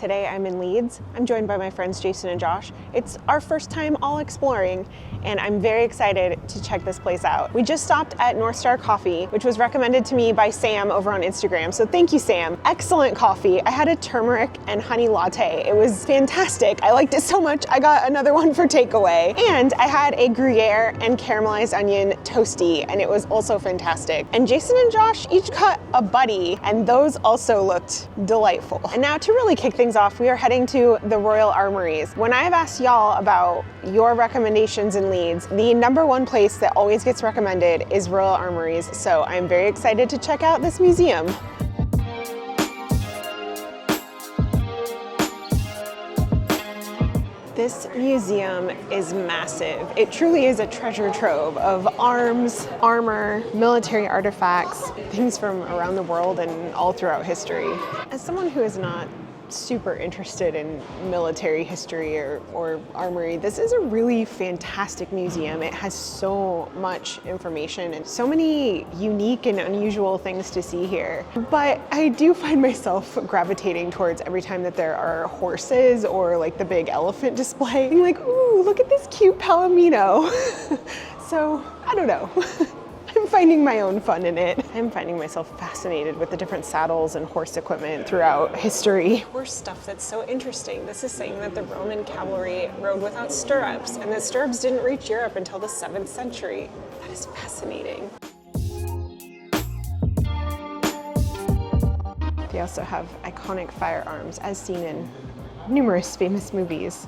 Today I'm in Leeds. I'm joined by my friends Jason and Josh. It's our first time all exploring, and I'm very excited to check this place out. We just stopped at North Star Coffee, which was recommended to me by Sam over on Instagram, so thank you, Sam. Excellent coffee. I had a turmeric and honey latte. It was fantastic. I liked it so much, I got another one for takeaway. And I had a Gruyere and caramelized onion toasty, and it was also fantastic. And Jason and Josh each got a buddy, and those also looked delightful. And now to really kick things off, we are heading to the Royal Armories. When I have asked y'all about your recommendations in Leeds, the #1 place that always gets recommended is Royal Armories, so I'm very excited to check out this museum. This museum is massive. It truly is a treasure trove of arms, armor, military artifacts, things from around the world and all throughout history. As someone who is not super interested in military history or armory, this is a really fantastic museum. It has so much information and so many unique and unusual things to see here. But I do find myself gravitating towards every time that there are horses or like the big elephant display, being like, ooh, look at this cute palomino. So I don't know. I'm finding my own fun in it. I'm finding myself fascinated with the different saddles and horse equipment throughout history. Horse stuff that's so interesting. This is saying that the Roman cavalry rode without stirrups, and that stirrups didn't reach Europe until the 7th century. That is fascinating. They also have iconic firearms as seen in numerous famous movies.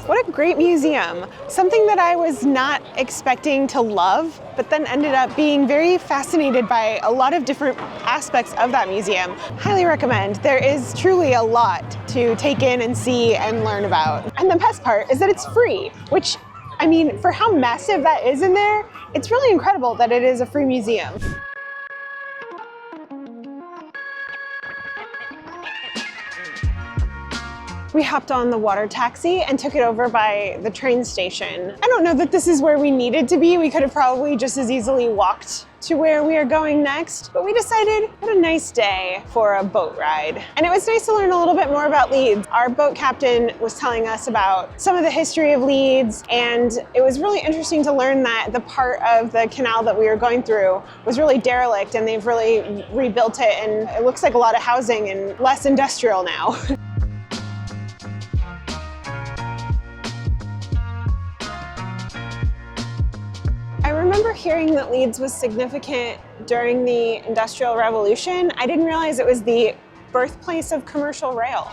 What a great museum. Something that I was not expecting to love, but then ended up being very fascinated by a lot of different aspects of that museum. Highly recommend. There is truly a lot to take in and see and learn about. And the best part is that it's free, which, I mean, for how massive that is in there, it's really incredible that it is a free museum. We hopped on the water taxi and took it over by the train station. I don't know that this is where we needed to be. We could have probably just as easily walked to where we are going next, but we decided what a nice day for a boat ride. And it was nice to learn a little bit more about Leeds. Our boat captain was telling us about some of the history of Leeds, and it was really interesting to learn that the part of the canal that we were going through was really derelict, and they've really rebuilt it, and it looks like a lot of housing and less industrial now. I remember hearing that Leeds was significant during the Industrial Revolution. I didn't realize it was the birthplace of commercial rail.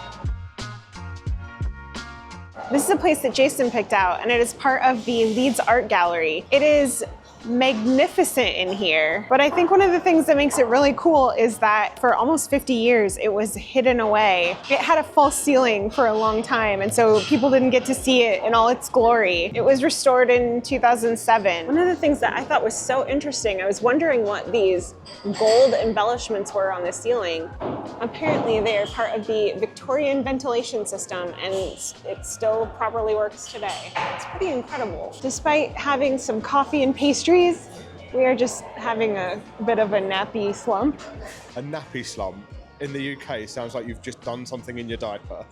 This is a place that Jason picked out, and it is part of the Leeds Art Gallery. It is magnificent in here, but I think one of the things that makes it really cool is that for almost 50 years it was hidden away. It had a false ceiling for a long time, and so people didn't get to see it in all its glory. It was restored in 2007. One of the things that I thought was so interesting, I was wondering what these gold embellishments were on the ceiling. Apparently they are part of the Victorian ventilation system, and it still properly works today. It's pretty incredible. Despite having some coffee and pastries, we are just having a bit of a nappy slump. A nappy slump in the UK sounds like you've just done something in your diaper.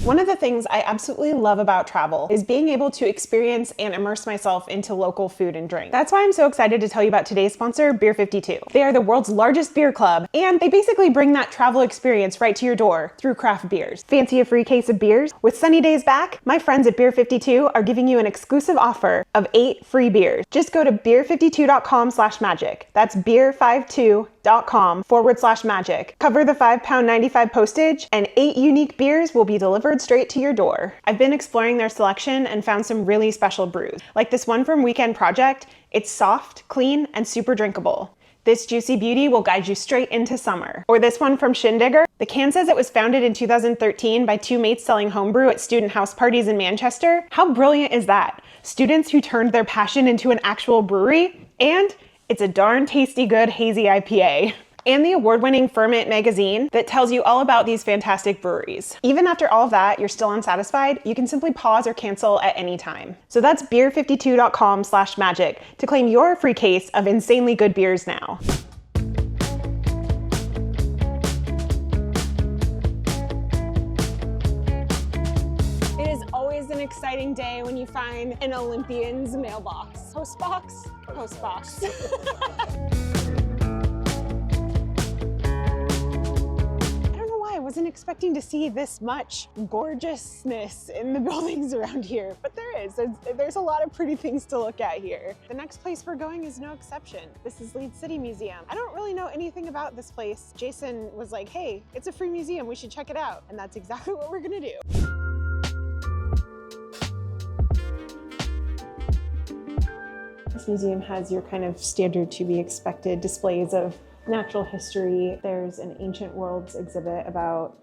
One of the things I absolutely love about travel is being able to experience and immerse myself into local food and drink. That's why I'm so excited to tell you about today's sponsor, Beer 52. They are the world's largest beer club, and they basically bring that travel experience right to your door through craft beers. Fancy a free case of beers? With Sunny Days back, my friends at Beer 52 are giving you an exclusive offer of 8 free beers. Just go to beer52.com/magic. That's beer52.com/magic. Cover the £5.95 postage, and 8 unique beers will be delivered straight to your door. I've been exploring their selection and found some really special brews. Like this one from Weekend Project, it's soft, clean, and super drinkable. This juicy beauty will guide you straight into summer. Or this one from Shindigger. The can says it was founded in 2013 by 2 mates selling homebrew at student house parties in Manchester. How brilliant is that? Students who turned their passion into an actual brewery, and it's a darn tasty good hazy IPA. and the award-winning Ferment magazine that tells you all about these fantastic breweries. Even after all of that, you're still unsatisfied, you can simply pause or cancel at any time. So that's beer52.com/magic to claim your free case of insanely good beers now. It is always an exciting day when you find an Olympian's mailbox. Postbox? Postbox. I wasn't expecting to see this much gorgeousness in the buildings around here, but there is. There's a lot of pretty things to look at here. The next place we're going is no exception. This is Leeds City Museum. I don't really know anything about this place. Jason was like, hey, it's a free museum, we should check it out. And that's exactly what we're gonna do. This museum has your kind of standard to be expected displays of natural history. There's an ancient worlds exhibit about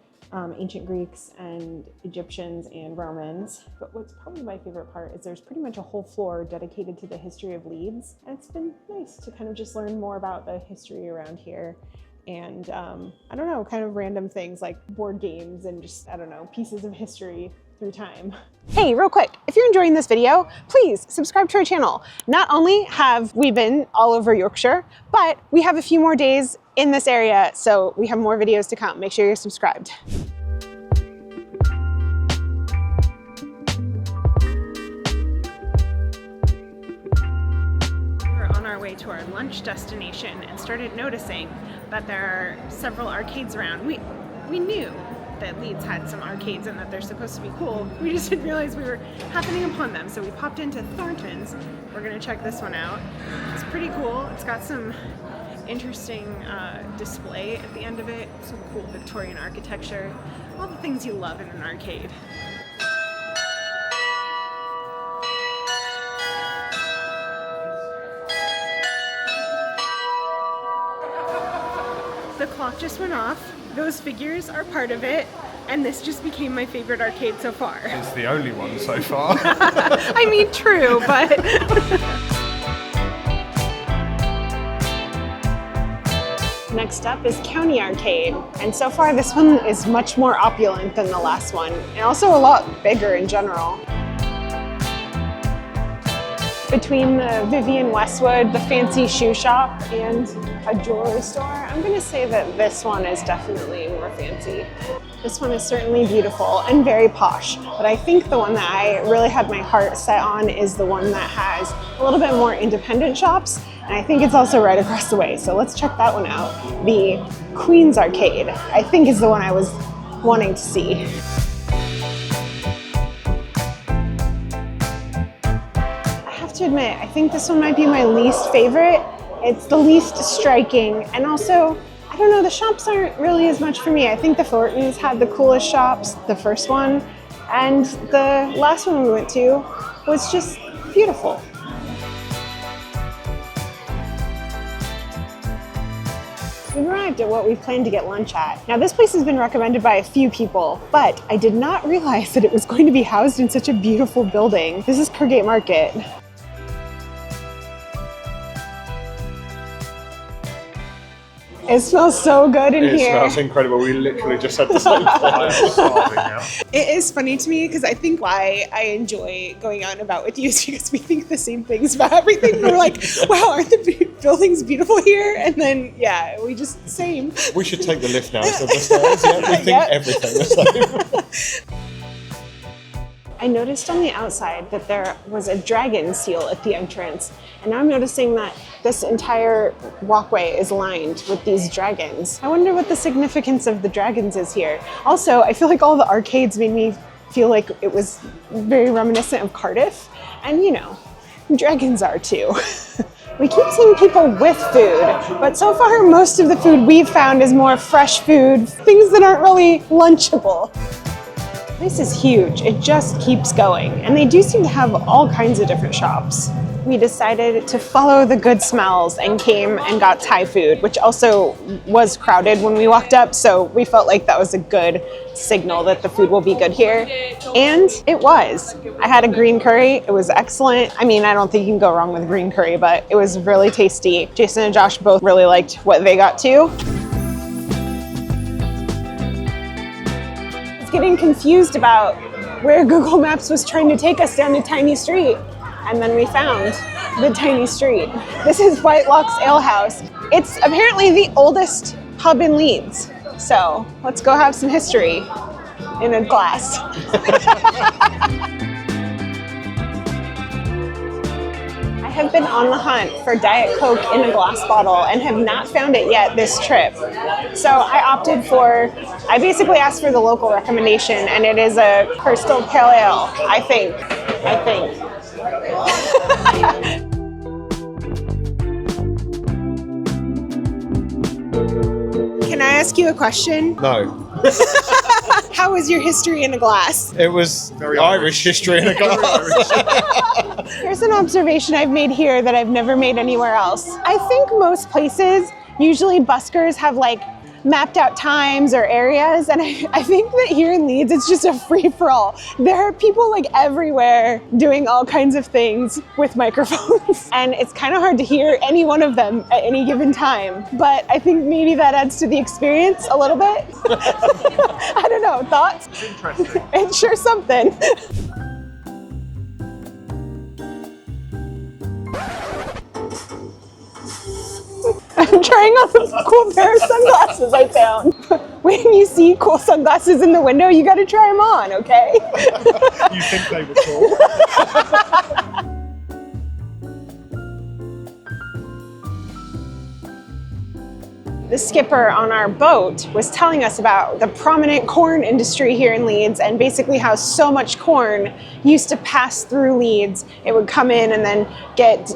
ancient Greeks and Egyptians and Romans. But what's probably my favorite part is there's pretty much a whole floor dedicated to the history of Leeds. And it's been nice to kind of just learn more about the history around here. And I don't know, kind of random things like board games and just, I don't know, pieces of history through time. Hey, real quick, if you're enjoying this video, please subscribe to our channel. Not only have we been all over Yorkshire, but we have a few more days in this area, so we have more videos to come. Make sure you're subscribed. We're on our way to our lunch destination and started noticing that there are several arcades around. We knew that Leeds had some arcades and that they're supposed to be cool. We just didn't realize we were happening upon them. So we popped into Thorntons. We're gonna check this one out. It's pretty cool. It's got some interesting display at the end of it. Some cool Victorian architecture. All the things you love in an arcade. The clock just went off. Those figures are part of it, and this just became my favorite arcade so far. It's the only one so far. I mean, true, but... Next up is County Arcade, and so far this one is much more opulent than the last one, and also a lot bigger in general. Between the Vivian Westwood, the fancy shoe shop, and a jewelry store, I'm gonna say that this one is definitely more fancy. This one is certainly beautiful and very posh, but I think the one that I really had my heart set on is the one that has a little bit more independent shops, and I think it's also right across the way, so let's check that one out. The Queen's Arcade, I think, is the one I was wanting to see. To admit, I think this one might be my least favorite. It's the least striking, and also, I don't know, the shops aren't really as much for me. I think the Thorntons had the coolest shops, the first one, and the last one we went to was just beautiful. We've arrived at what we planned to get lunch at. Now this place has been recommended by a few people, but I did not realize that it was going to be housed in such a beautiful building. This is Kirkgate Market. It smells so good in here. It smells incredible. We literally just said the same thing. It is funny to me because I think why I enjoy going out and about with you is because we think the same things about everything. We're like, wow, aren't the buildings beautiful here? And then, yeah, we just same. We should take the lift now instead of the stairs. Yeah, we think everything the same. I noticed on the outside that there was a dragon seal at the entrance, and now I'm noticing that this entire walkway is lined with these dragons. I wonder what the significance of the dragons is here. Also, I feel like all the arcades made me feel like it was very reminiscent of Cardiff, and you know, dragons are too. We keep seeing people with food, but so far most of the food we've found is more fresh food, things that aren't really lunchable. This is huge. It just keeps going, and they do seem to have all kinds of different shops. we decided to follow the good smells and came and got Thai food, which also was crowded when we walked up, so we felt like that was a good signal that the food will be good here. And it was. I had a green curry. It was excellent. I mean, I don't think you can go wrong with green curry, but it was really tasty. Jason and Josh both really liked what they got too. I was getting confused about where Google Maps was trying to take us down a tiny street. And then we found the tiny street. This is White Lock's Ale House. It's apparently the oldest pub in Leeds. So let's go have some history in a glass. I have been on the hunt for Diet Coke in a glass bottle and have not found it yet this trip. So I basically asked for the local recommendation, and it is a Crystal Pale Ale, I think. Can I ask you a question? No. How was your history in a glass? It was very Irish history in a glass. Here's an observation I've made here that I've never made anywhere else. I think most places, usually buskers have like mapped out times or areas, and I think that here in Leeds it's just a free-for-all. There are people like everywhere doing all kinds of things with microphones and it's kind of hard to hear any one of them at any given time, but I think maybe that adds to the experience a little bit. I don't know, thoughts? It's interesting. It's sure something. I'm trying on the cool pair of sunglasses I found. When you see cool sunglasses in the window, you gotta try them on, okay? You think they were cool? The skipper on our boat was telling us about the prominent corn industry here in Leeds and basically how so much corn used to pass through Leeds. It would come in and then get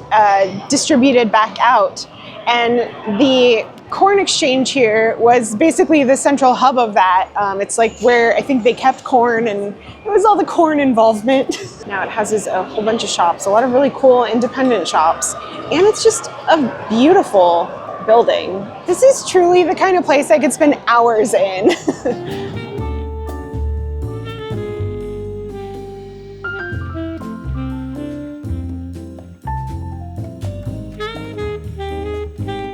distributed back out. And the corn exchange here was basically the central hub of that. It's like where I think they kept corn, and it was all the corn involvement. Now it houses a whole bunch of shops, a lot of really cool independent shops. And it's just a beautiful building. This is truly the kind of place I could spend hours in.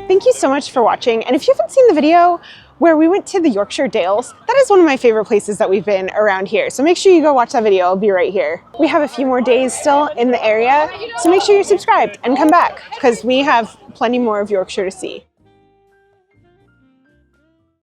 Thank you so much for watching, and if you haven't seen the video where we went to the Yorkshire Dales, that is one of my favorite places that we've been around here, so make sure you go watch that video. I'll be right here. We have a few more days still in the area, so make sure you're subscribed and come back because we have plenty more of Yorkshire to see.